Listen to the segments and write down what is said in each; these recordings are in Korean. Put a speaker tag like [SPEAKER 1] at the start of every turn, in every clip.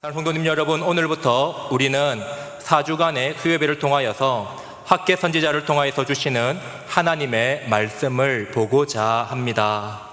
[SPEAKER 1] 성도님 여러분, 오늘부터 우리는 4주간의 수요예배를 통하여서 학계 선지자를 통하여서 주시는 하나님의 말씀을 보고자 합니다.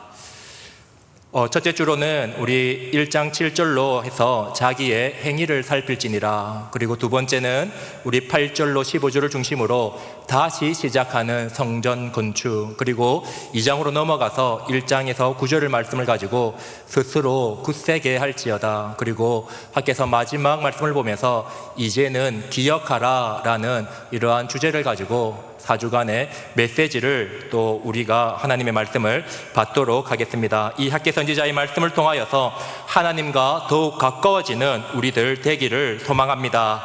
[SPEAKER 1] 첫째 주로는 우리 1장 7절로 해서 자기의 행위를 살필지니라, 그리고 두 번째는 우리 8절로 15주를 중심으로 다시 시작하는 성전 건축, 그리고 2장으로 넘어가서 1장에서 9절을 말씀을 가지고 스스로 굳세게 할지어다, 그리고 학계에서 마지막 말씀을 보면서 이제는 기억하라 라는 이러한 주제를 가지고 4주간의 메시지를 또 우리가 하나님의 말씀을 받도록 하겠습니다. 이 학계 선지자의 말씀을 통하여서 하나님과 더욱 가까워지는 우리들 되기를 소망합니다.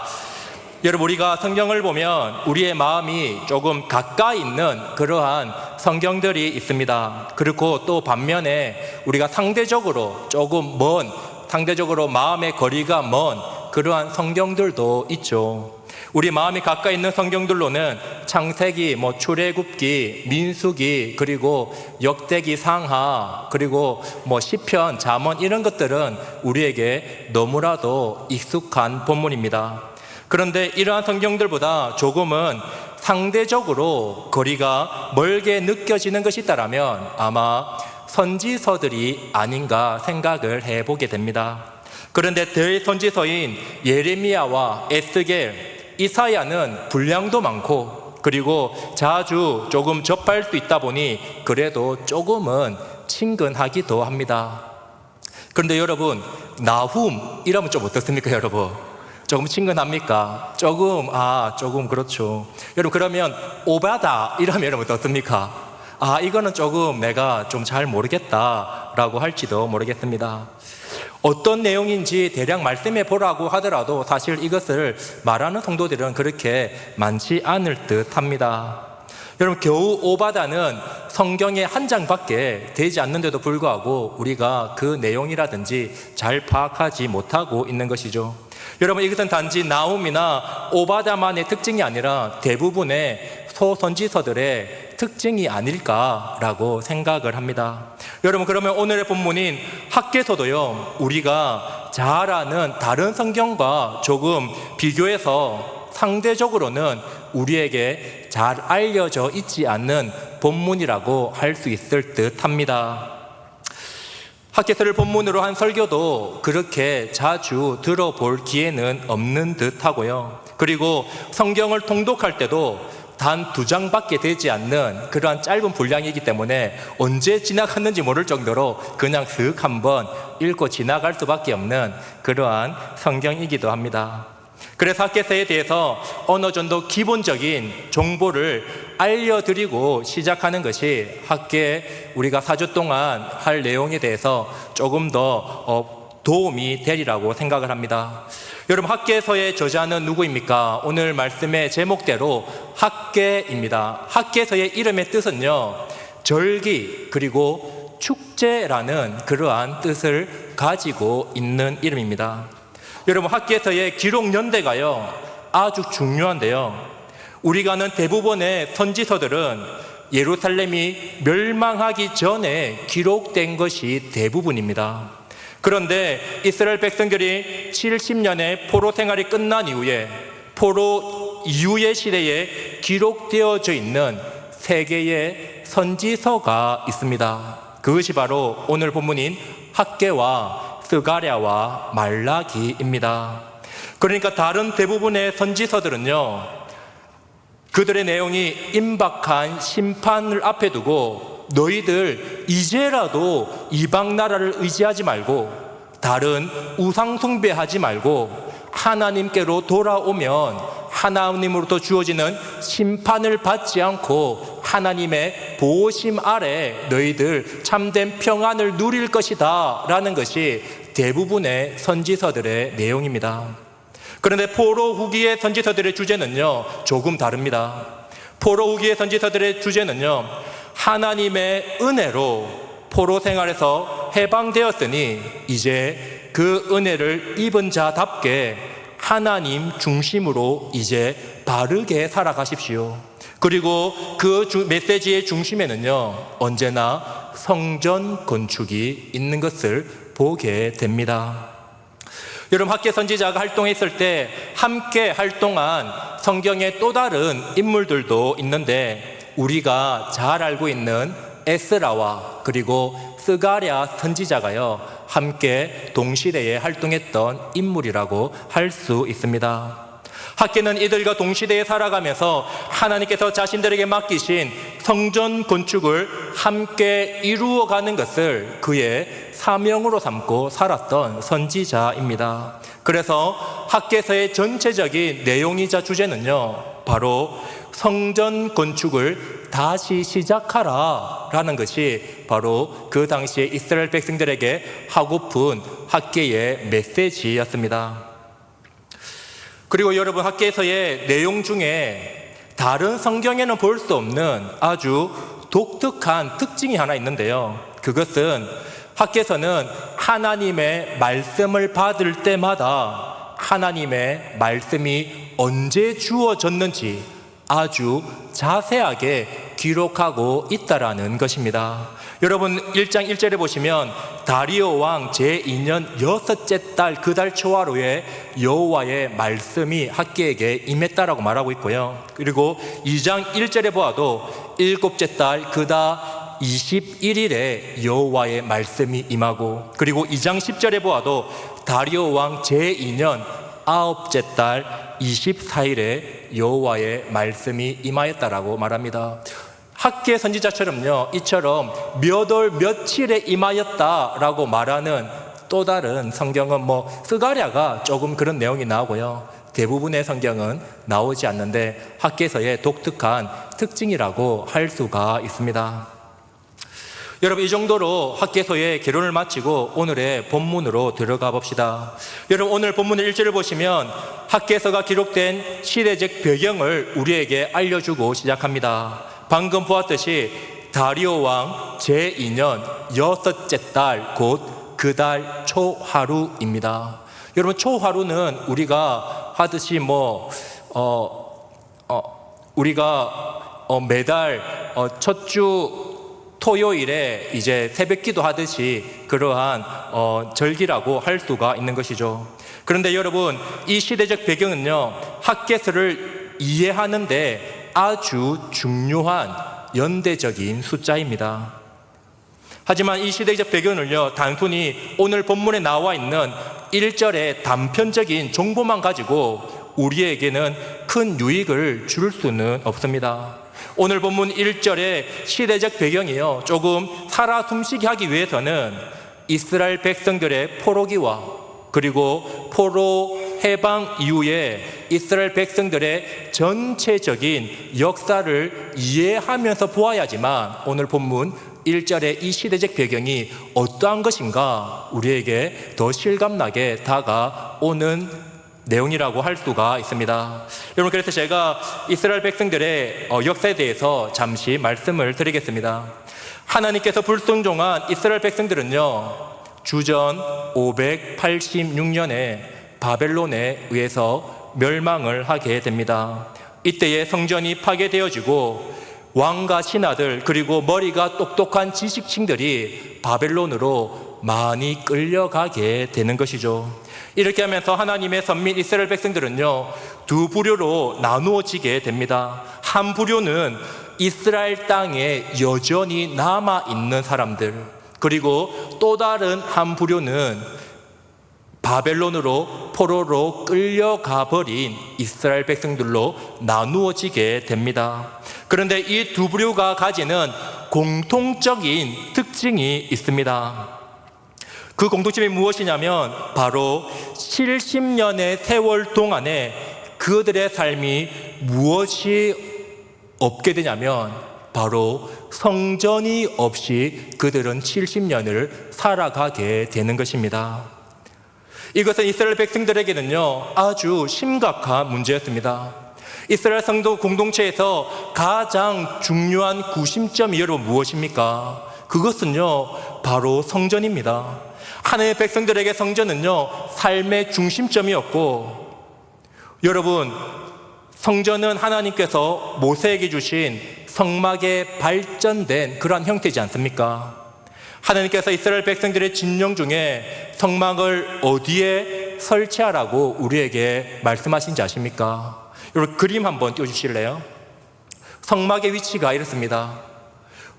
[SPEAKER 1] 여러분, 우리가 성경을 보면 우리의 마음이 조금 가까이 있는 그러한 성경들이 있습니다. 그리고 또 반면에 우리가 상대적으로 조금 먼, 상대적으로 마음의 거리가 먼 그러한 성경들도 있죠. 우리 마음이 가까이 있는 성경들로는 창세기, 출애굽기, 민수기, 그리고 역대기, 상하, 그리고 시편, 잠언, 이런 것들은 우리에게 너무나도 익숙한 본문입니다. 그런데 이러한 성경들보다 조금은 상대적으로 거리가 멀게 느껴지는 것이 있다면 아마 선지서들이 아닌가 생각을 해보게 됩니다. 그런데 대선지서인 예레미야와 에스겔, 이사야는 분량도 많고 그리고 자주 조금 접할 수 있다 보니 그래도 조금은 친근하기도 합니다. 그런데 여러분, 나훔 이러면 좀 어떻습니까? 여러분, 조금 친근합니까? 조금 그렇죠. 여러분, 그러면 오바다 이러면 여러분 어떻습니까? 이거는 조금 내가 좀 잘 모르겠다라고 할지도 모르겠습니다. 어떤 내용인지 대략 말씀해 보라고 하더라도 사실 이것을 말하는 성도들은 그렇게 많지 않을 듯 합니다. 여러분, 겨우 오바다는 성경의 한 장밖에 되지 않는데도 불구하고 우리가 그 내용이라든지 잘 파악하지 못하고 있는 것이죠. 여러분, 이것은 단지 나훔이나 오바다만의 특징이 아니라 대부분의 소선지서들의 특징이 아닐까라고 생각을 합니다. 여러분, 그러면 오늘의 본문인 학계서도요, 우리가 잘 아는 다른 성경과 조금 비교해서 상대적으로는 우리에게 잘 알려져 있지 않는 본문이라고 할 수 있을 듯 합니다. 학계서를 본문으로 한 설교도 그렇게 자주 들어볼 기회는 없는 듯 하고요. 그리고 성경을 통독할 때도 단 2장밖에 되지 않는 그러한 짧은 분량이기 때문에 언제 지나갔는지 모를 정도로 그냥 슥 한번 읽고 지나갈 수밖에 없는 그러한 성경이기도 합니다. 그래서 학계서에 대해서 어느 정도 기본적인 정보를 알려드리고 시작하는 것이 학계 우리가 4주 동안 할 내용에 대해서 조금 더 도움이 되리라고 생각을 합니다. 여러분, 학계서의 저자는 누구입니까? 오늘 말씀의 제목대로 학계입니다. 학계서의 이름의 뜻은요, 절기 그리고 축제라는 그러한 뜻을 가지고 있는 이름입니다. 여러분, 학계서의 기록 연대가요 아주 중요한데요, 우리가 아는 대부분의 선지서들은 예루살렘이 멸망하기 전에 기록된 것이 대부분입니다. 그런데 이스라엘 백성들이 70년의 포로 생활이 끝난 이후에 포로 이후의 시대에 기록되어져 있는 3개의 선지서가 있습니다. 그것이 바로 오늘 본문인 학계와 스가랴와 말라기입니다. 그러니까 다른 대부분의 선지서들은요, 그들의 내용이 임박한 심판을 앞에 두고 너희들 이제라도 이방 나라를 의지하지 말고 다른 우상 숭배하지 말고 하나님께로 돌아오면 하나님으로부터 주어지는 심판을 받지 않고 하나님의 보호심 아래 너희들 참된 평안을 누릴 것이다 라는 것이 대부분의 선지서들의 내용입니다. 그런데 포로 후기의 선지서들의 주제는요 조금 다릅니다. 포로 후기의 선지서들의 주제는요, 하나님의 은혜로 포로 생활에서 해방되었으니 이제 그 은혜를 입은 자답게 하나님 중심으로 이제 바르게 살아가십시오. 그리고 그 메시지의 중심에는요 언제나 성전 건축이 있는 것을 보게 됩니다. 여러분, 학계 선지자가 활동했을 때 함께 활동한 성경의 또 다른 인물들도 있는데, 우리가 잘 알고 있는 에스라와 그리고 스가랴 선지자가요, 함께 동시대에 활동했던 인물이라고 할 수 있습니다. 학계는 이들과 동시대에 살아가면서 하나님께서 자신들에게 맡기신 성전 건축을 함께 이루어가는 것을 그의 사명으로 삼고 살았던 선지자입니다. 그래서 학계서의 전체적인 내용이자 주제는요, 바로 성전 건축을 다시 시작하라 라는 것이 바로 그 당시에 이스라엘 백성들에게 하고픈 학계의 메시지였습니다. 그리고 여러분, 학계서의 내용 중에 다른 성경에는 볼 수 없는 아주 독특한 특징이 하나 있는데요, 그것은 학계서는 하나님의 말씀을 받을 때마다 하나님의 말씀이 언제 주어졌는지 아주 자세하게 기록하고 있다라는 것입니다. 여러분, 1장 1절에 보시면 다리오 왕 제2년 6째 달 그 달 초하루에 여호와의 말씀이 학계에게 임했다라고 말하고 있고요. 그리고 2장 1절에 보아도 7째 달 그다 21일에 여호와의 말씀이 임하고, 그리고 2장 10절에 보아도 다리오 왕 제2년 9째 달 24일에 여호와의 말씀이 임하였다라고 말합니다. 학계 선지자처럼요, 이처럼 몇 월 며칠에 임하였다라고 말하는 또 다른 성경은 스가랴가 조금 그런 내용이 나오고요, 대부분의 성경은 나오지 않는데 학계서의 독특한 특징이라고 할 수가 있습니다. 여러분, 이 정도로 학계서의 개론을 마치고 오늘의 본문으로 들어가 봅시다. 여러분, 오늘 본문의 1절을 보시면 학계서가 기록된 시대적 배경을 우리에게 알려주고 시작합니다. 방금 보았듯이 다리오 왕 제2년 6째 달 곧 그 달 초하루입니다. 여러분, 초하루는 우리가 하듯이 우리가 매달 첫 주 토요일에 이제 새벽기도 하듯이 그러한 절기라고 할 수가 있는 것이죠. 그런데 여러분, 이 시대적 배경은요, 학계서를 이해하는데 아주 중요한 연대적인 숫자입니다. 하지만 이 시대적 배경을요, 단순히 오늘 본문에 나와 있는 1절의 단편적인 정보만 가지고 우리에게는 큰 유익을 줄 수는 없습니다. 오늘 본문 1절의 시대적 배경이요, 조금 살아 숨쉬게 하기 위해서는 이스라엘 백성들의 포로기와 그리고 포로 해방 이후에 이스라엘 백성들의 전체적인 역사를 이해하면서 보아야지만 오늘 본문 1절의 이 시대적 배경이 어떠한 것인가 우리에게 더 실감나게 다가오는 내용이라고 할 수가 있습니다. 여러분, 그래서 제가 이스라엘 백성들의 역사에 대해서 잠시 말씀을 드리겠습니다. 하나님께서 불순종한 이스라엘 백성들은요, 주전 586년에 바벨론에 의해서 멸망을 하게 됩니다. 이때에 성전이 파괴되어지고 왕과 신하들 그리고 머리가 똑똑한 지식층들이 바벨론으로 많이 끌려가게 되는 것이죠. 이렇게 하면서 하나님의 선민 이스라엘 백성들은요, 두 부류로 나누어지게 됩니다. 한 부류는 이스라엘 땅에 여전히 남아있는 사람들, 그리고 또 다른 한 부류는 바벨론으로 포로로 끌려가 버린 이스라엘 백성들로 나누어지게 됩니다. 그런데 이 두 부류가 가지는 공통적인 특징이 있습니다. 그 공통점이 무엇이냐면 바로 70년의 세월 동안에 그들의 삶이 무엇이 없게 되냐면 바로 성전이 없이 그들은 70년을 살아가게 되는 것입니다. 이것은 이스라엘 백성들에게는요, 아주 심각한 문제였습니다. 이스라엘 성도 공동체에서 가장 중요한 구심점이 여러분 무엇입니까? 그것은요, 바로 성전입니다. 하나님의 백성들에게 성전은요, 삶의 중심점이었고, 여러분, 성전은 하나님께서 모세에게 주신 성막에 발전된 그러한 형태이지 않습니까? 하나님께서 이스라엘 백성들의 진영 중에 성막을 어디에 설치하라고 우리에게 말씀하신지 아십니까? 여러분, 그림 한번 띄워주실래요? 성막의 위치가 이렇습니다.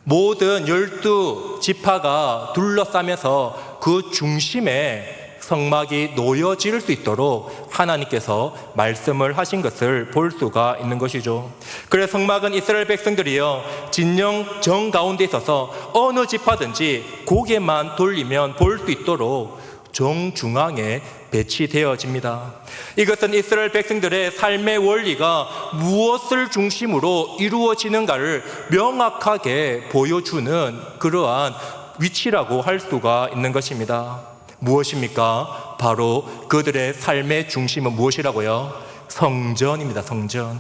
[SPEAKER 1] 모든 12지파가 둘러싸면서 그 중심에 성막이 놓여질 수 있도록 하나님께서 말씀을 하신 것을 볼 수가 있는 것이죠. 그래서 성막은 이스라엘 백성들이요, 진영 정 가운데 있어서 어느 지파든지 고개만 돌리면 볼 수 있도록 정중앙에 배치되어집니다. 이것은 이스라엘 백성들의 삶의 원리가 무엇을 중심으로 이루어지는가를 명확하게 보여주는 그러한 위치라고 할 수가 있는 것입니다. 무엇입니까? 바로 그들의 삶의 중심은 무엇이라고요? 성전입니다. 성전.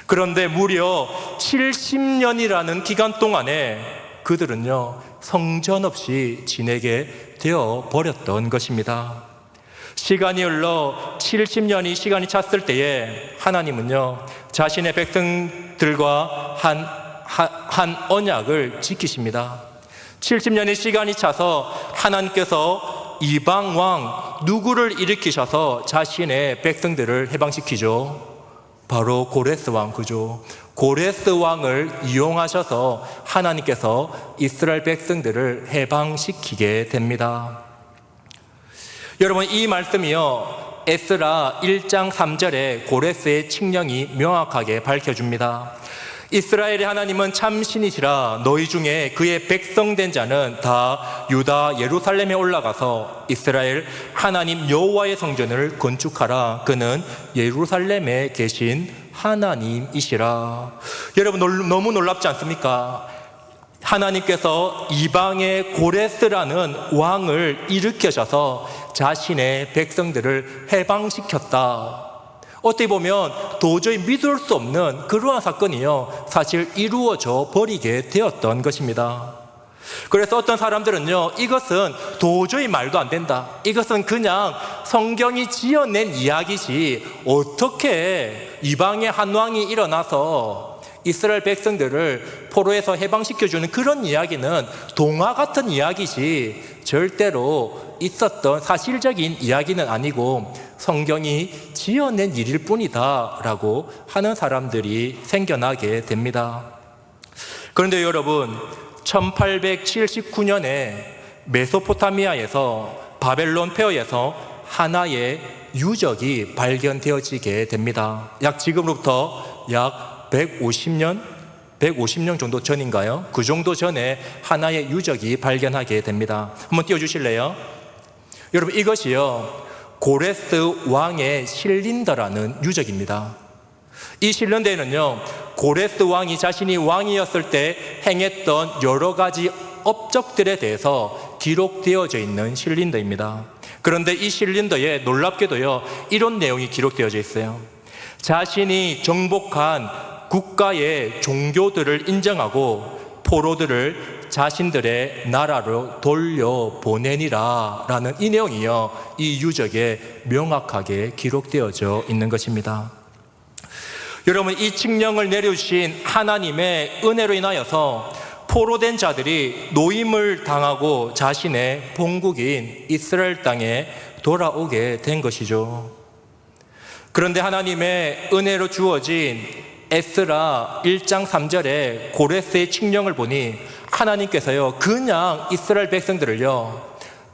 [SPEAKER 1] 그런데 무려 70년이라는 기간 동안에 그들은요, 성전 없이 지내게 되어 버렸던 것입니다. 시간이 흘러 70년이 시간이 찼을 때에 하나님은요, 자신의 백성들과 한 언약을 지키십니다. 70년의 시간이 차서 하나님께서 이방 왕 누구를 일으키셔서 자신의 백성들을 해방시키죠? 바로 고레스 왕, 그죠? 고레스 왕을 이용하셔서 하나님께서 이스라엘 백성들을 해방시키게 됩니다. 여러분, 이 말씀이요, 에스라 1장 3절에 고레스의 칙령이 명확하게 밝혀줍니다. 이스라엘의 하나님은 참신이시라. 너희 중에 그의 백성된 자는 다 유다 예루살렘에 올라가서 이스라엘 하나님 여호와의 성전을 건축하라. 그는 예루살렘에 계신 하나님이시라. 여러분, 너무 놀랍지 않습니까? 하나님께서 이방의 고레스라는 왕을 일으키셔서 자신의 백성들을 해방시켰다. 어떻게 보면 도저히 믿을 수 없는 그러한 사건이요, 사실 이루어져 버리게 되었던 것입니다. 그래서 어떤 사람들은요, 이것은 도저히 말도 안 된다, 이것은 그냥 성경이 지어낸 이야기지, 어떻게 이방의 한 왕이 일어나서 이스라엘 백성들을 포로에서 해방시켜주는 그런 이야기는 동화 같은 이야기지 절대로 있었던 사실적인 이야기는 아니고 성경이 지어낸 일일 뿐이다 라고 하는 사람들이 생겨나게 됩니다. 그런데 여러분, 1879년에 메소포타미아에서 바벨론 폐허에서 하나의 유적이 발견되어지게 됩니다. 지금으로부터 약 150년 정도 전인가요? 그 정도 전에 하나의 유적이 발견하게 됩니다. 한번 띄워주실래요? 여러분, 이것이요, 고레스 왕의 실린더라는 유적입니다. 이 실린더에는요, 고레스 왕이 자신이 왕이었을 때 행했던 여러 가지 업적들에 대해서 기록되어져 있는 실린더입니다. 그런데 이 실린더에 놀랍게도요, 이런 내용이 기록되어져 있어요. 자신이 정복한 국가의 종교들을 인정하고 포로들을 자신들의 나라로 돌려보내니라 라는 이 내용이요, 이 유적에 명확하게 기록되어져 있는 것입니다. 여러분, 이 칙령을 내려주신 하나님의 은혜로 인하여서 포로된 자들이 노임을 당하고 자신의 본국인 이스라엘 땅에 돌아오게 된 것이죠. 그런데 하나님의 은혜로 주어진 에스라 1장 3절에 고레스의 칙령을 보니 하나님께서요, 그냥 이스라엘 백성들을요,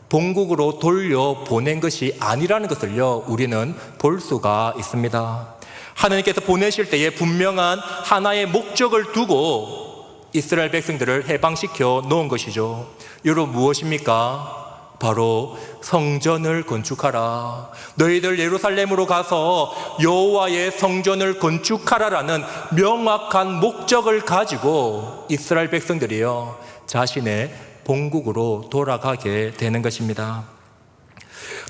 [SPEAKER 1] 본국으로 돌려보낸 것이 아니라는 것을요, 우리는 볼 수가 있습니다. 하나님께서 보내실 때에 분명한 하나의 목적을 두고 이스라엘 백성들을 해방시켜 놓은 것이죠. 여러분, 무엇입니까? 바로 성전을 건축하라. 너희들 예루살렘으로 가서 여호와의 성전을 건축하라라는 명확한 목적을 가지고 이스라엘 백성들이요, 자신의 본국으로 돌아가게 되는 것입니다.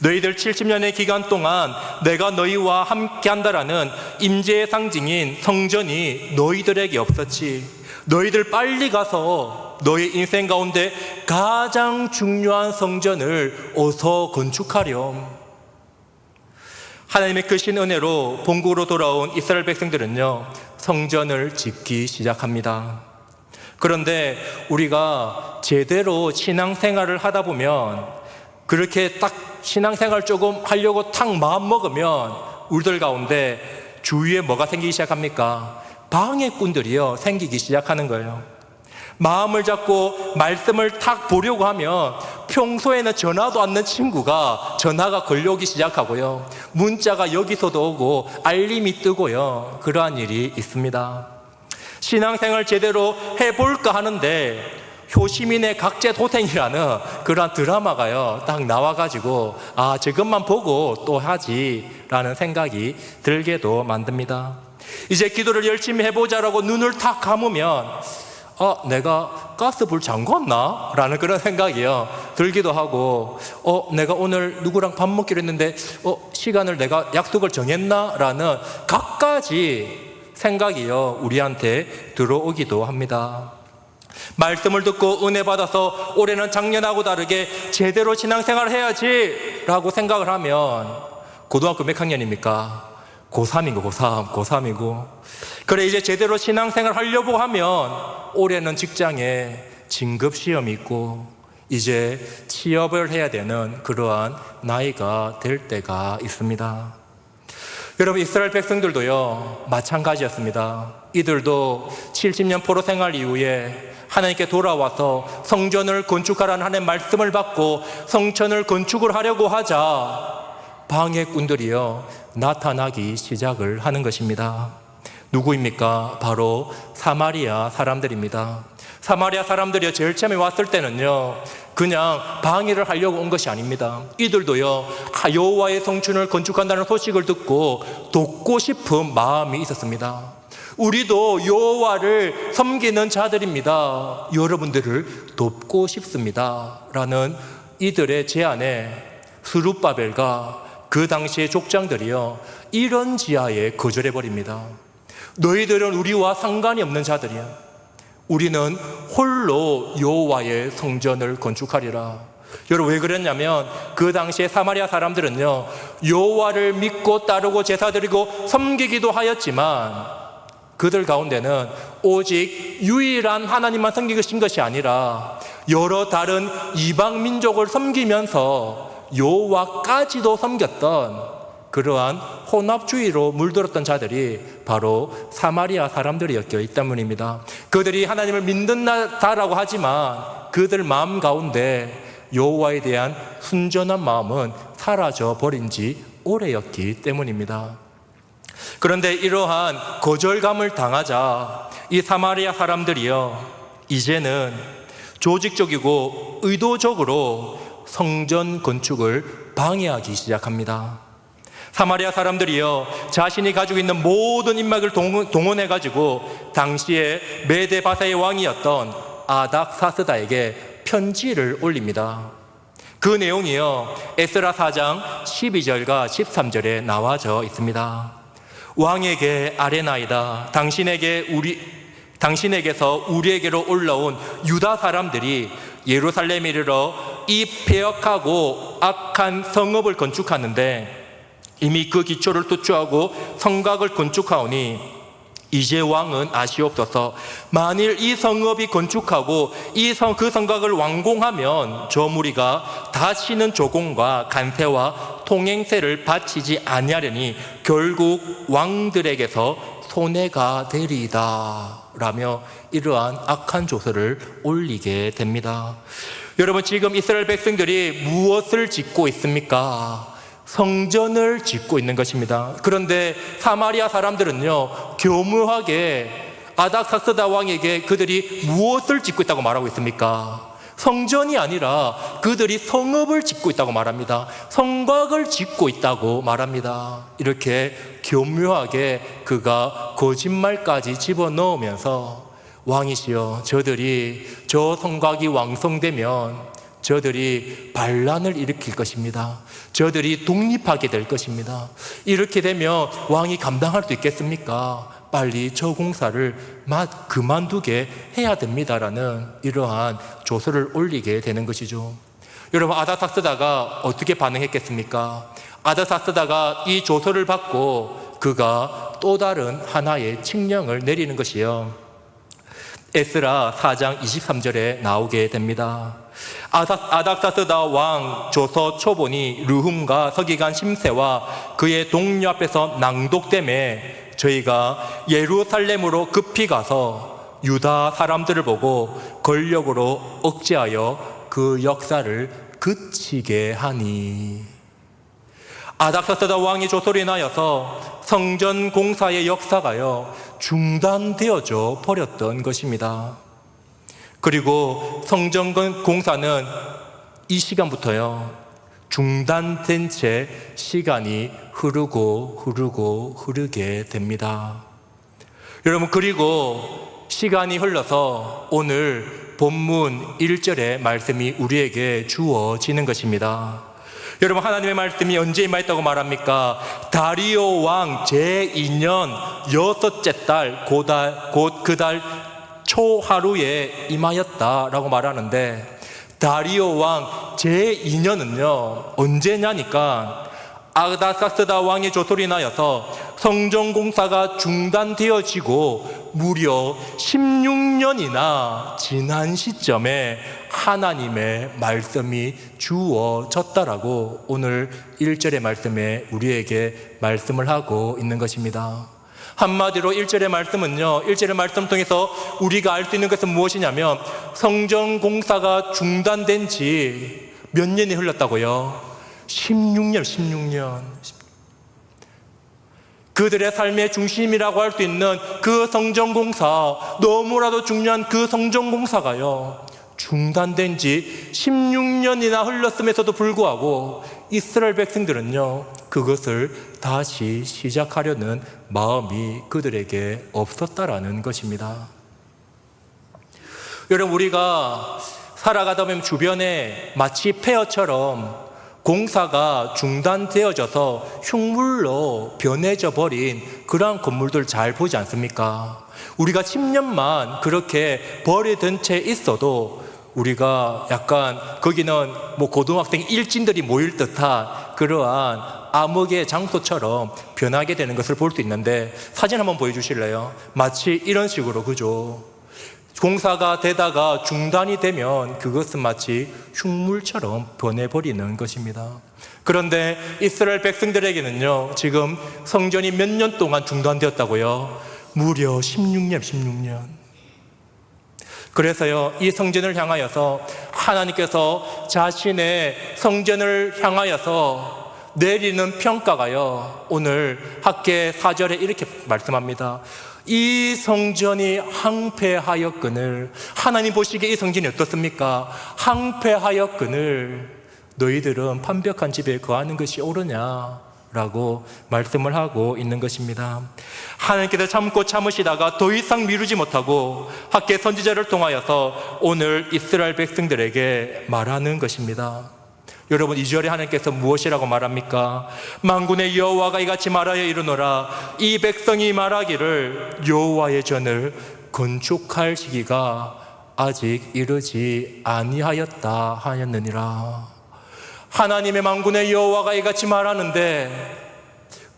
[SPEAKER 1] 너희들 70년의 기간 동안 내가 너희와 함께 한다라는 임재의 상징인 성전이 너희들에게 없었지. 너희들 빨리 가서 너희 인생 가운데 가장 중요한 성전을 어서 건축하렴. 하나님의 크신 은혜로 본국으로 돌아온 이스라엘 백성들은요, 성전을 짓기 시작합니다. 그런데 우리가 제대로 신앙생활을 하다 보면 그렇게 딱 신앙생활 조금 하려고 탁 마음 먹으면 우리들 가운데 주위에 뭐가 생기기 시작합니까? 방해꾼들이요 생기기 시작하는 거예요. 마음을 잡고 말씀을 탁 보려고 하면 평소에는 전화도 않는 친구가 전화가 걸려오기 시작하고요, 문자가 여기서도 오고 알림이 뜨고요, 그러한 일이 있습니다. 신앙생활 제대로 해볼까 하는데 효시민의 각제도생이라는 그러한 드라마가요 딱 나와가지고 저것만 보고 또 하지라는 생각이 들게도 만듭니다. 이제 기도를 열심히 해보자라고 눈을 탁 감으면 내가 가스불 잠궜나? 라는 그런 생각이요 들기도 하고, 내가 오늘 누구랑 밥 먹기로 했는데 시간을 내가 약속을 정했나? 라는 갖가지 생각이요 우리한테 들어오기도 합니다. 말씀을 듣고 은혜 받아서 올해는 작년하고 다르게 제대로 신앙생활 해야지 라고 생각을 하면 고등학교 몇 학년입니까? 고3이고 고3이고 그래 이제 제대로 신앙생활 하려고 하면 올해는 직장에 진급시험이 있고 이제 취업을 해야 되는 그러한 나이가 될 때가 있습니다. 여러분, 이스라엘 백성들도요 마찬가지였습니다. 이들도 70년 포로 생활 이후에 하나님께 돌아와서 성전을 건축하라는 하나님의 말씀을 받고 성전을 건축을 하려고 하자 방해꾼들이요 나타나기 시작을 하는 것입니다. 누구입니까? 바로 사마리아 사람들입니다. 사마리아 사람들이 제일 처음에 왔을 때는요 그냥 방해를 하려고 온 것이 아닙니다. 이들도요 여호와의 성전을 건축한다는 소식을 듣고 돕고 싶은 마음이 있었습니다. 우리도 여호와를 섬기는 자들입니다. 여러분들을 돕고 싶습니다 라는 이들의 제안에 스룹바벨과 그 당시의 족장들이요 이런 지하에 거절해버립니다. 너희들은 우리와 상관이 없는 자들이야. 우리는 홀로 여호와의 성전을 건축하리라. 여러분, 왜 그랬냐면 그 당시에 사마리아 사람들은요 여호와를 믿고 따르고 제사 드리고 섬기기도 하였지만 그들 가운데는 오직 유일한 하나님만 섬기신 것이 아니라 여러 다른 이방 민족을 섬기면서 여호와까지도 섬겼던 그러한 혼합주의로 물들었던 자들이 바로 사마리아 사람들이었기 때문입니다. 그들이 하나님을 믿는다라고 하지만 그들 마음 가운데 여호와에 대한 순전한 마음은 사라져 버린 지 오래였기 때문입니다. 그런데 이러한 거절감을 당하자 이 사마리아 사람들이요 이제는 조직적이고 의도적으로 성전 건축을 방해하기 시작합니다. 사마리아 사람들이요 자신이 가지고 있는 모든 인맥을 동원해가지고 당시에 메데바사의 왕이었던 아닥사스다에게 편지를 올립니다. 그 내용이요 에스라 4장 12절과 13절에 나와져 있습니다. 왕에게 아뢰나이다. 당신에게서 우리에게로 올라온 유다 사람들이 예루살렘에 이르러 이 폐역하고 악한 성읍을 건축하는데 이미 그 기초를 투추하고 성곽을 건축하오니 이제 왕은 아시옵소서. 만일 이 성읍이 건축하고 그 성곽을 완공하면 저 무리가 다시는 조공과 간세와 통행세를 바치지 아니하려니 결국 왕들에게서 손해가 되리이다 라며 이러한 악한 조서를 올리게 됩니다. 여러분, 지금 이스라엘 백성들이 무엇을 짓고 있습니까? 성전을 짓고 있는 것입니다. 그런데 사마리아 사람들은요 교묘하게 아닥사스다 왕에게 그들이 무엇을 짓고 있다고 말하고 있습니까? 성전이 아니라 그들이 성읍을 짓고 있다고 말합니다. 성곽을 짓고 있다고 말합니다. 이렇게 교묘하게 그가 거짓말까지 집어넣으면서 왕이시여, 저들이 저 성곽이 완성되면 저들이 반란을 일으킬 것입니다. 저들이 독립하게 될 것입니다. 이렇게 되면 왕이 감당할 수 있겠습니까? 빨리 저 공사를 그만두게 해야 됩니다라는 이러한 조서를 올리게 되는 것이죠. 여러분, 아닥사스다가 어떻게 반응했겠습니까? 아닥사스다가 이 조서를 받고 그가 또 다른 하나의 칙령을 내리는 것이요, 에스라 4장 23절에 나오게 됩니다. 아닥사스다 왕 조서 초본이 르훔과 서기관 심세와 그의 동료 앞에서 낭독됨에 저희가 예루살렘으로 급히 가서 유다 사람들을 보고 권력으로 억제하여 그 역사를 그치게 하니. 아닥사스다 왕이 조소를 인하여서 성전 공사의 역사가요 중단되어져 버렸던 것입니다. 그리고 성전 공사는 이 시간부터요 중단된 채 시간이 흐르게 됩니다. 여러분, 그리고 시간이 흘러서 오늘 본문 1절의 말씀이 우리에게 주어지는 것입니다. 여러분, 하나님의 말씀이 언제 임하였다고 말합니까? 다리오 왕 제2년 6째 달 곧 그 달 초하루에 임하였다라고 말하는데, 다리오 왕 제2년은요 언제냐니까 아닥사스다 왕의 조소로 인하여서 성전 공사가 중단되어지고 무려 16년이나 지난 시점에 하나님의 말씀이 주어졌다라고 오늘 1절의 말씀에 우리에게 말씀을 하고 있는 것입니다. 한마디로 1절의 말씀은요, 1절의 말씀 통해서 우리가 알 수 있는 것은 무엇이냐면 성전 공사가 중단된 지 몇 년이 흘렀다고요? 16년. 그들의 삶의 중심이라고 할 수 있는 그 성전 공사, 너무나도 중요한 그 성전 공사가요 중단된 지 16년이나 흘렀음에도 불구하고 이스라엘 백성들은요 그것을 다시 시작하려는 마음이 그들에게 없었다라는 것입니다. 여러분, 우리가 살아가다 보면 주변에 마치 폐허처럼 공사가 중단되어져서 흉물로 변해져 버린 그러한 건물들 잘 보지 않습니까? 우리가 10년만 그렇게 버려둔 채 있어도 우리가 약간 거기는 뭐 고등학생 일진들이 모일 듯한 그러한 암흑의 장소처럼 변하게 되는 것을 볼 수 있는데, 사진 한번 보여주실래요? 마치 이런 식으로, 그죠? 공사가 되다가 중단이 되면 그것은 마치 흉물처럼 변해버리는 것입니다. 그런데 이스라엘 백성들에게는요 지금 성전이 몇 년 동안 중단되었다고요? 무려 16년. 그래서요 이 성전을 향하여서 하나님께서 자신의 성전을 향하여서 내리는 평가가요 오늘 학개 4절에 이렇게 말씀합니다. 이 성전이 항폐하였거늘, 하나님 보시기에 이 성전이 어떻습니까? 항폐하였거늘 너희들은 판벽한 집에 거하는 것이 옳으냐? 라고 말씀을 하고 있는 것입니다. 하나님께서 참고 참으시다가 더 이상 미루지 못하고 학개 선지자를 통하여서 오늘 이스라엘 백성들에게 말하는 것입니다. 여러분, 2절에 하나님께서 무엇이라고 말합니까? 만군의 여호와가 이같이 말하여 이르노라. 이 백성이 말하기를 여호와의 전을 건축할 시기가 아직 이르지 아니하였다 하였느니라. 하나님의 만군의 여호와가 이같이 말하는데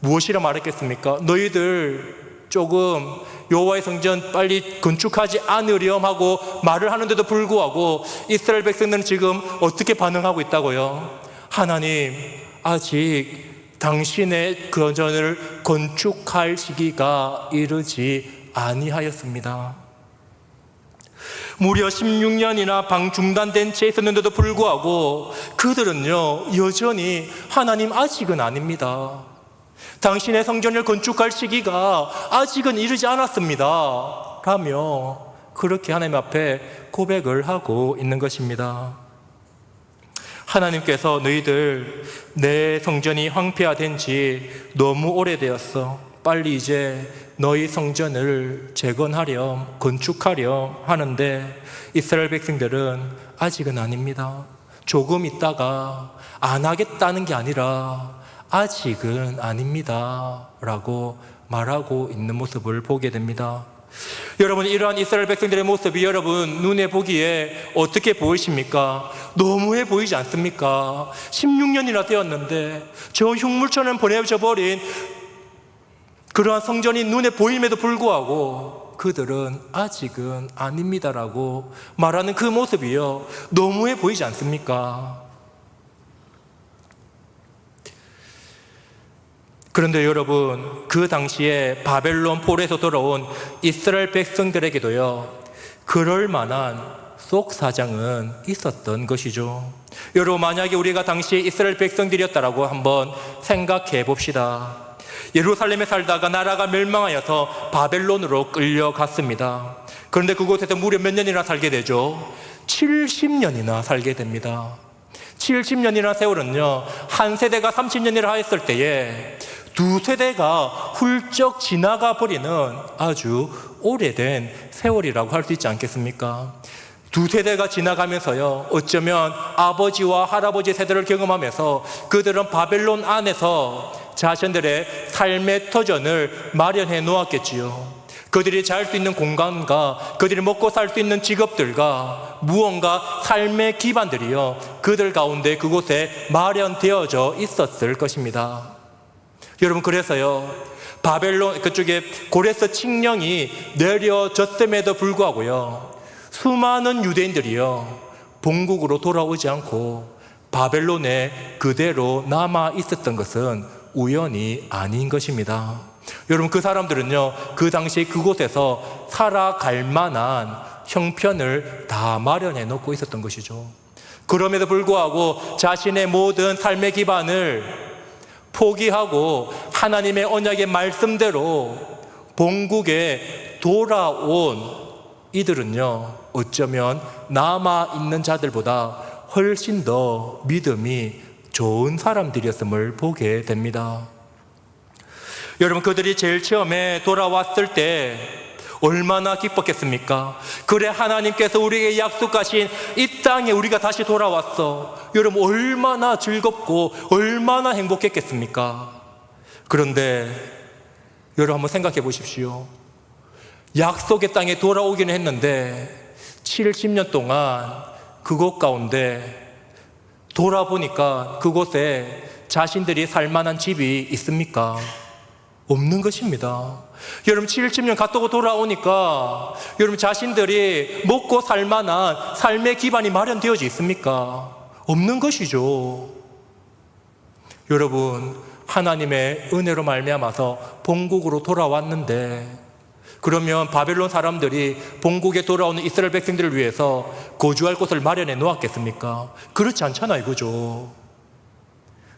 [SPEAKER 1] 무엇이라 말했겠습니까? 너희들 조금 여호와의 성전 빨리 건축하지 않으렴 하고 말을 하는데도 불구하고 이스라엘 백성들은 지금 어떻게 반응하고 있다고요? 하나님, 아직 당신의 거전을 건축할 시기가 이르지 아니하였습니다. 무려 16년이나 방 중단된 채 있었는데도 불구하고 그들은요 여전히 하나님 아직은 아닙니다, 당신의 성전을 건축할 시기가 아직은 이르지 않았습니다 라며 그렇게 하나님 앞에 고백을 하고 있는 것입니다. 하나님께서 너희들 내 성전이 황폐화된 지 너무 오래되었어, 빨리 이제 너희 성전을 재건하렴, 건축하렴 하는데 이스라엘 백성들은 아직은 아닙니다. 조금 있다가 안 하겠다는 게 아니라 아직은 아닙니다 라고 말하고 있는 모습을 보게 됩니다. 여러분, 이러한 이스라엘 백성들의 모습이 여러분 눈에 보기에 어떻게 보이십니까? 너무해 보이지 않습니까? 16년이나 되었는데 저 흉물처럼 보내져 버린 그러한 성전이 눈에 보임에도 불구하고 그들은 아직은 아닙니다라고 말하는 그 모습이요, 너무해 보이지 않습니까? 그런데 여러분, 그 당시에 바벨론 포로에서 돌아온 이스라엘 백성들에게도요, 그럴 만한 속사정은 있었던 것이죠. 여러분, 만약에 우리가 당시에 이스라엘 백성들이었다라고 한번 생각해 봅시다. 예루살렘에 살다가 나라가 멸망하여서 바벨론으로 끌려갔습니다. 그런데 그곳에서 무려 몇 년이나 살게 되죠? 70년이나 살게 됩니다. 70년이나 세월은요, 한 세대가 30년이라 했을 때에 두 세대가 훌쩍 지나가 버리는 아주 오래된 세월이라고 할 수 있지 않겠습니까? 두 세대가 지나가면서요, 어쩌면 아버지와 할아버지 세대를 경험하면서 그들은 바벨론 안에서 자신들의 삶의 터전을 마련해 놓았겠지요. 그들이 잘 수 있는 공간과 그들이 먹고 살 수 있는 직업들과 무언가 삶의 기반들이요, 그들 가운데 그곳에 마련되어져 있었을 것입니다. 여러분, 그래서요, 바벨론 그쪽에 고레스 칙령이 내려졌음에도 불구하고요, 수많은 유대인들이요, 본국으로 돌아오지 않고 바벨론에 그대로 남아 있었던 것은 우연이 아닌 것입니다. 여러분, 그 사람들은요, 그 당시 그곳에서 살아갈 만한 형편을 다 마련해 놓고 있었던 것이죠. 그럼에도 불구하고 자신의 모든 삶의 기반을 포기하고 하나님의 언약의 말씀대로 본국에 돌아온 이들은요, 어쩌면 남아있는 자들보다 훨씬 더 믿음이 좋은 사람들이었음을 보게 됩니다. 여러분, 그들이 제일 처음에 돌아왔을 때 얼마나 기뻤겠습니까? 그래, 하나님께서 우리에게 약속하신 이 땅에 우리가 다시 돌아왔어. 여러분, 얼마나 즐겁고 얼마나 행복했겠습니까? 그런데 여러분, 한번 생각해 보십시오. 약속의 땅에 돌아오기는 했는데 70년 동안 그곳 가운데 돌아보니까 그곳에 자신들이 살 만한 집이 있습니까? 없는 것입니다. 여러분, 70년 갔다고 돌아오니까 여러분, 자신들이 먹고 살 만한 삶의 기반이 마련되어져 있습니까? 없는 것이죠. 여러분, 하나님의 은혜로 말미암아서 본국으로 돌아왔는데, 그러면 바벨론 사람들이 본국에 돌아오는 이스라엘 백성들을 위해서 거주할 곳을 마련해 놓았겠습니까? 그렇지 않잖아요, 그죠?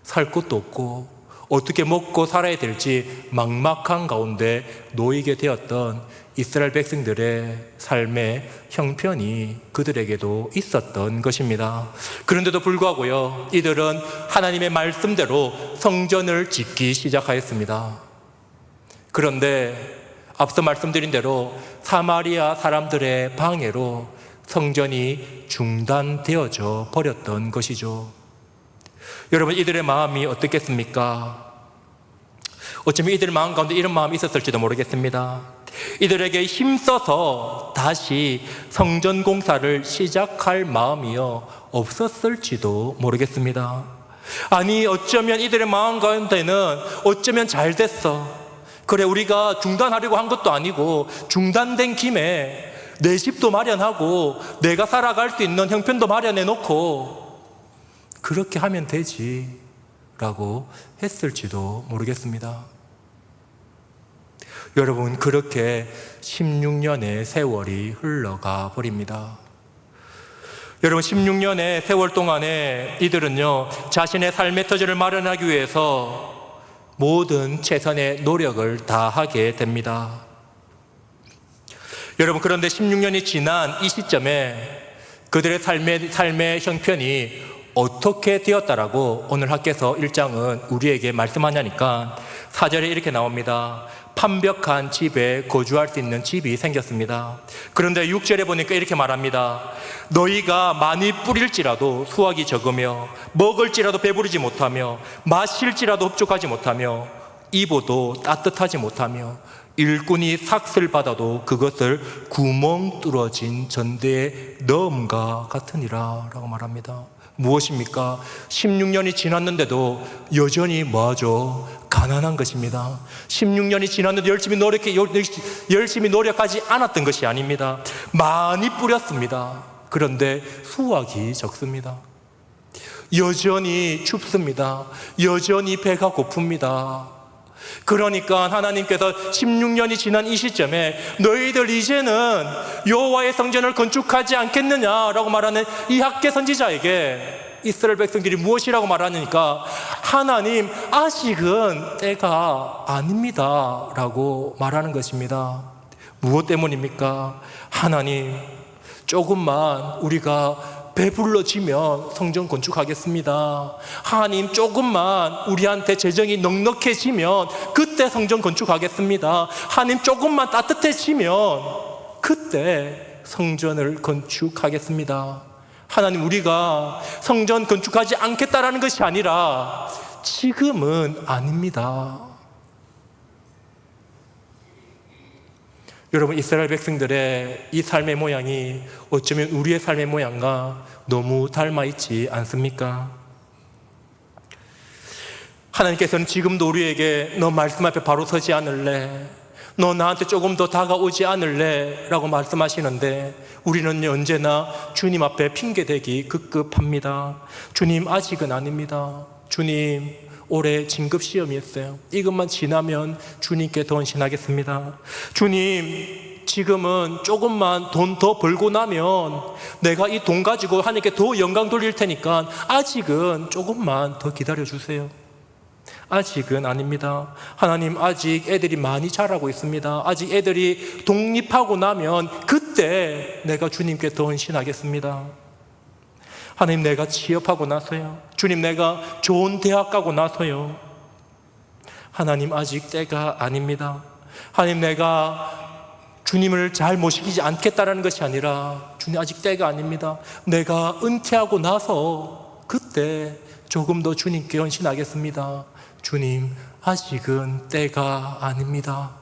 [SPEAKER 1] 살 곳도 없고 어떻게 먹고 살아야 될지 막막한 가운데 놓이게 되었던 이스라엘 백성들의 삶의 형편이 그들에게도 있었던 것입니다. 그런데도 불구하고요, 이들은 하나님의 말씀대로 성전을 짓기 시작하였습니다. 그런데 앞서 말씀드린 대로 사마리아 사람들의 방해로 성전이 중단되어져 버렸던 것이죠. 여러분, 이들의 마음이 어떻겠습니까? 어쩌면 이들의 마음 가운데 이런 마음이 있었을지도 모르겠습니다. 이들에게 힘써서 다시 성전 공사를 시작할 마음이요, 없었을지도 모르겠습니다. 아니, 어쩌면 이들의 마음 가운데는 어쩌면 잘 됐어. 그래, 우리가 중단하려고 한 것도 아니고 중단된 김에 내 집도 마련하고 내가 살아갈 수 있는 형편도 마련해 놓고 그렇게 하면 되지 라고 했을지도 모르겠습니다. 여러분, 그렇게 16년의 세월이 흘러가 버립니다. 여러분, 16년의 세월 동안에 이들은요, 자신의 삶의 터전을 마련하기 위해서 모든 최선의 노력을 다하게 됩니다. 여러분, 그런데 16년이 지난 이 시점에 그들의 삶의 형편이 어떻게 되었다라고 오늘 학개서 1장은 우리에게 말씀하냐니까 4절에 이렇게 나옵니다. 판벽한 집에 거주할 수 있는 집이 생겼습니다. 그런데 6절에 보니까 이렇게 말합니다. 너희가 많이 뿌릴지라도 수확이 적으며 먹을지라도 배부르지 못하며 마실지라도 흡족하지 못하며 입어도 따뜻하지 못하며 일꾼이 삭슬 받아도 그것을 구멍 뚫어진 전대에 넣음과 같으니라 라고 말합니다. 무엇입니까? 16년이 지났는데도 여전히 뭐하죠? 가난한 것입니다. 16년이 지났는데 열심히 노력하지 않았던 것이 아닙니다. 많이 뿌렸습니다. 그런데 수확이 적습니다. 여전히 춥습니다. 여전히 배가 고픕니다. 그러니까 하나님께서 16년이 지난 이 시점에 너희들 이제는 여호와의 성전을 건축하지 않겠느냐라고 말하는 이 학개 선지자에게 이스라엘 백성들이 무엇이라고 말하니까 하나님 아직은 때가 아닙니다 라고 말하는 것입니다. 무엇 때문입니까? 하나님 조금만 우리가 배불러지면 성전 건축하겠습니다. 하나님 조금만 우리한테 재정이 넉넉해지면 그때 성전 건축하겠습니다. 하나님 조금만 따뜻해지면 그때 성전을 건축하겠습니다. 하나님 우리가 성전 건축하지 않겠다라는 것이 아니라 지금은 아닙니다. 여러분 이스라엘 백성들의 이 삶의 모양이 어쩌면 우리의 삶의 모양과 너무 닮아있지 않습니까? 하나님께서는 지금도 우리에게 너 말씀 앞에 바로 서지 않을래? 너 나한테 조금 더 다가오지 않을래? 라고 말씀하시는데 우리는 언제나 주님 앞에 핑계대기 급급합니다. 주님 아직은 아닙니다. 주님 올해 진급시험이었어요. 이것만 지나면 주님께 더 헌신하겠습니다. 주님 지금은 조금만 돈 더 벌고 나면 내가 이 돈 가지고 하나님께 더 영광 돌릴 테니까 아직은 조금만 더 기다려주세요. 아직은 아닙니다. 하나님 아직 애들이 많이 자라고 있습니다. 아직 애들이 독립하고 나면 그때 내가 주님께 더 헌신하겠습니다. 하나님 내가 취업하고 나서요. 주님 내가 좋은 대학 가고 나서요. 하나님 아직 때가 아닙니다. 하나님 내가 주님을 잘 모시지 않겠다라는 것이 아니라 주님 아직 때가 아닙니다. 내가 은퇴하고 나서 그때 조금 더 주님께 헌신하겠습니다. 주님 아직은 때가 아닙니다.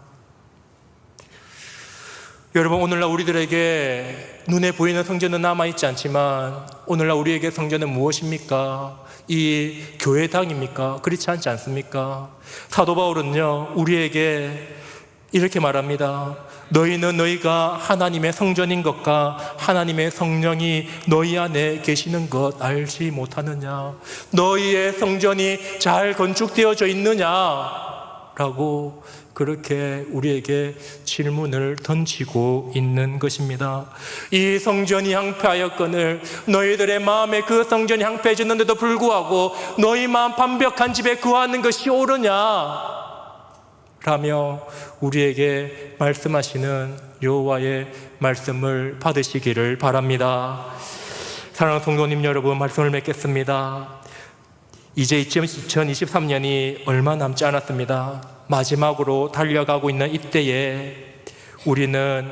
[SPEAKER 1] 여러분 오늘날 우리들에게 눈에 보이는 성전은 남아있지 않지만 오늘날 우리에게 성전은 무엇입니까? 이 교회당입니까? 그렇지 않지 않습니까? 사도 바울은요 우리에게 이렇게 말합니다. 너희는 너희가 하나님의 성전인 것과 하나님의 성령이 너희 안에 계시는 것 알지 못하느냐? 너희의 성전이 잘 건축되어져 있느냐? 라고 그렇게 우리에게 질문을 던지고 있는 것입니다. 이 성전이 황폐하였거늘 너희들의 마음에 그 성전이 황폐해졌는데도 불구하고 너희 마음 반벽한 집에 거하는 것이 옳으냐? 라며 우리에게 말씀하시는 여호와의 말씀을 받으시기를 바랍니다. 사랑하는 성도님 여러분 말씀을 맺겠습니다. 이제 2023년이 얼마 남지 않았습니다. 마지막으로 달려가고 있는 이때에 우리는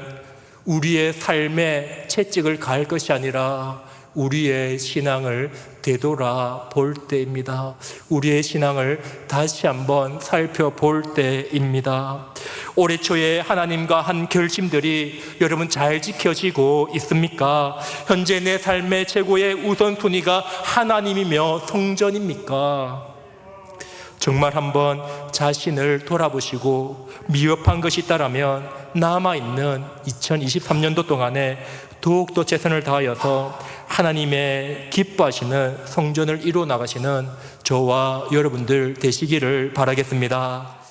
[SPEAKER 1] 우리의 삶에 채찍을 가할 것이 아니라 우리의 신앙을 되돌아볼 때입니다. 우리의 신앙을 다시 한번 살펴볼 때입니다. 올해 초에 하나님과 한 결심들이 여러분 잘 지켜지고 있습니까? 현재 내 삶의 최고의 우선순위가 하나님이며 성전입니까? 정말 한번 자신을 돌아보시고 미흡한 것이 있다라면 남아있는 2023년도 동안에 더욱더 최선을 다하여서 하나님의 기뻐하시는 성전을 이루어 나가시는 저와 여러분들 되시기를 바라겠습니다.